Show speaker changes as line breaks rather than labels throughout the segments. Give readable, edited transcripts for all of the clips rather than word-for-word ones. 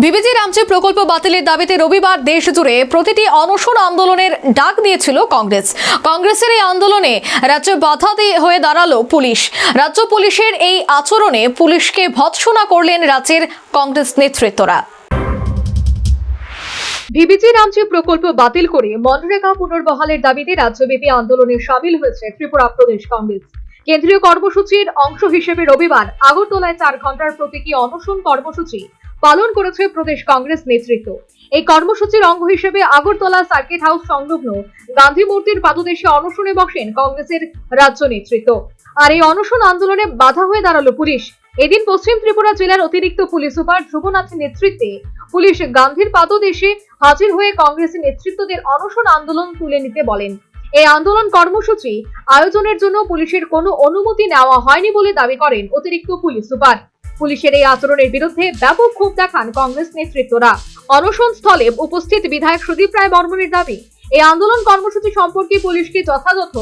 BBG Ramji প্রকল্প বাতিলের দাবিতে রবিবার দেশ জুড়ে প্রতিটি অনশন আন্দোলনের ডাক দিয়েছিল কংগ্রেস। কংগ্রেসের এই আন্দোলনে রাজ্যে বাধা হয়ে দাঁড়ালো পুলিশ। রাজ্য পুলিশের এই আচরণে পুলিশকে ভৎসনা করলেন রাজ্যের কংগ্রেস নেতৃত্বরা। বিবিজি রামজি প্রকল্প বাতিল করে মনরেগা পুনর্বহালের দাবিতে রাজ্যব্যাপী আন্দোলনে সামিল হয়েছে ত্রিপুরা প্রদেশ কংগ্রেস। কেন্দ্রীয় কর্মসূচির অংশ হিসেবে রবিবার আগরতলায় 4 ঘন্টার প্রতীকী অনশন কর্মসূচি পালন করেছে প্রদেশ কংগ্রেস নেতৃত্ব। এই কর্মসূচির অঙ্গ হিসেবে আগরতলা সার্কিট হাউস সংলগ্ন গান্ধী মূর্তির পাদদেশে অনশনে বসেন কংগ্রেসের রাজ্য নেতৃত্ব। আর এই অনশন আন্দোলনে বাধা হয়ে দাঁড়ালো পুলিশ। এদিন পশ্চিম ত্রিপুরা জেলার অতিরিক্ত পুলিশ সুপার ধ্রুবনাথের নেতৃত্বে পুলিশ গান্ধীর পাদদেশে হাজির হয়ে কংগ্রেসের নেতৃত্বদের অনশন আন্দোলন তুলে নিতে বলেন। এই আন্দোলন কর্মসূচি আয়োজনের জন্য পুলিশের কোনো অনুমতি নেওয়া হয়নি বলে দাবি করেন অতিরিক্ত পুলিশ সুপার। পুলিশের এই আচরণের বিরুদ্ধে ব্যাপক ক্ষোভ দেখান কংগ্রেস নেতৃত্বরা। অনশন স্থলে উপস্থিত বিধায়ক সুদীপ রায় বর্মনের দাবি, এই আন্দোলন কর্মসূচি সম্পর্কে পুলিশকে যথাযথ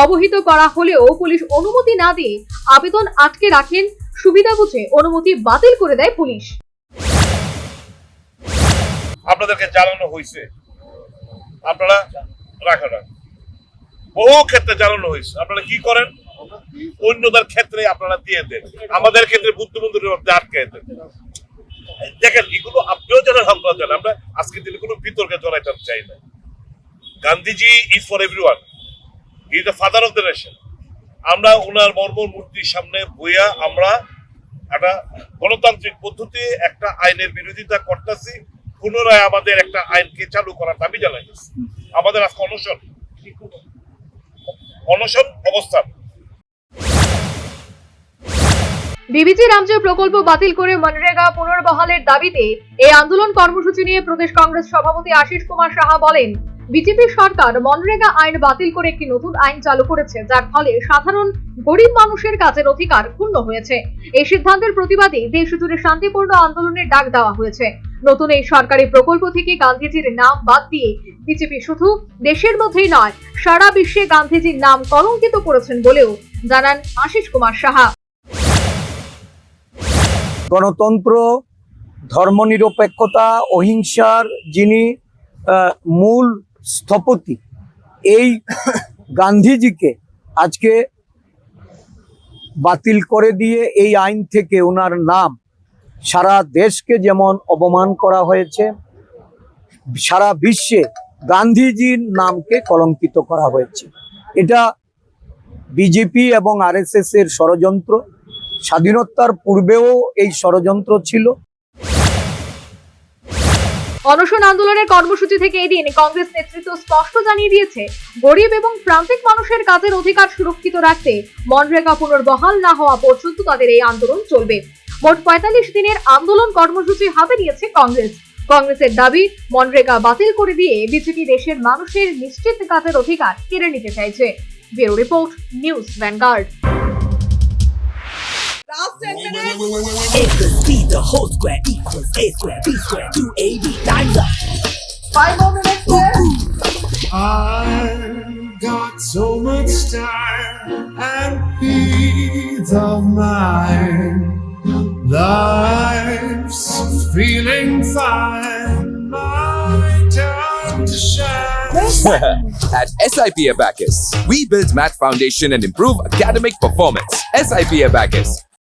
অবহিত করা হলেও পুলিশ অনুমতি না দিয়ে আবেদন আটকে রাখেন। সুবিধা বুঝে অনুমতি বাতিল করে দেয় পুলিশ।
আপনাদেরকে জানানো হয়েছে, আপনারা রাখা না, বহু ক্ষেত্রে জানানো হয়েছে। আপনারা কি করেন, অন্যদের ক্ষেত্রে আপনারা দিয়ে দেন, আমাদের ক্ষেত্রে বুদ্ধিবন্ধুদের মধ্যে আটকে দেন। দেখেন, এগুলো আপনিও জানেন, আপনারা জানেন। আমরা আজকে দিনে কোনো বিতর্কে জড়াইতে চাই না। Gandhiji is for everyone, he is the father of the nation. আমরা ওনার মর্মর মূর্তির সামনে বইয়া আমরা একটা গণতান্ত্রিক পদ্ধতি একটা আইনের বিরোধিতা করতেছি। পুনরায় আমাদের একটা আইনকে চালু করার দাবি জানাইছি। আমাদের আজকে অনশন অবস্থান।
বিবিজি রামজি প্রকল্প বাতিল করে মনরেগা পুনর্বহালের দাবিতে এই আন্দোলন কর্মসূচি নিয়ে প্রদেশ কংগ্রেস সভাপতি আশিস কুমার সাহা বলেন, বিজেপি সরকার মনরেগা আইন বাতিল করে একটি নতুন আইন চালু করেছে, যার ফলে সাধারণ গরিব মানুষের কাজের অধিকার ক্ষুণ্ণ হয়েছে। এই সিদ্ধান্তের প্রতিবাদে দেশ জুড়ে শান্তিপূর্ণ আন্দোলনের ডাক দেওয়া হয়েছে। নতুন এই সরকারি প্রকল্প থেকে গান্ধীজির নাম বাদ দিয়ে বিজেপি শুধু দেশের মধ্যেই নয়, সারা বিশ্বে গান্ধীজির নাম কলঙ্কিত করেছেন বলেও জানান আশিস কুমার সাহা।
গণতন্ত্র, ধর্মনিরপেক্ষতা, অহিংসার যিনি মূল স্থপতি, এই গান্ধীজিকে আজকে বাতিল করে দিয়ে এই আইন থেকে ওনার নাম, সারা দেশকে যেমন অপমান করা হয়েছে, সারা বিশ্বে গান্ধীজির নামকে কলঙ্কিত করা হয়েছে। এটা বিজেপি এবং আরএসএস এর ষড়যন্ত্র। স্বাধীনতার পূর্বেও এই ষড়যন্ত্র ছিল।
অনশন আন্দোলনের কর্মসূচি থেকে এদিন কংগ্রেস নেতৃত্ব স্পষ্ট জানিয়ে দিয়েছে, গরিব এবং প্রান্তিক মানুষের কাজের অধিকার সুরক্ষিত রাখতে মনরেগা পুনর্বহাল না হওয়া পর্যন্ত তাদের এই আন্দোলন চলবে। মোট 45 দিনের আন্দোলন কর্মসূচি হাতে নিয়েছে কংগ্রেস। কংগ্রেসের দাবি, মনরেগা বাতিল করে দিয়ে বিজেপি দেশের মানুষের নিশ্চিত কাজের অধিকার কেড়ে নিতে চাইছে। Bureau report, news vanguard.
Last 10 minutes.
A plus B, the whole square equals A square, B square, 2AB, time's up.
5 more minutes left.
I've got so much time and peace of mind. Life's feeling fine. My time to shine.
At SIP Abacus, we build math foundation and improve academic performance. SIP Abacus,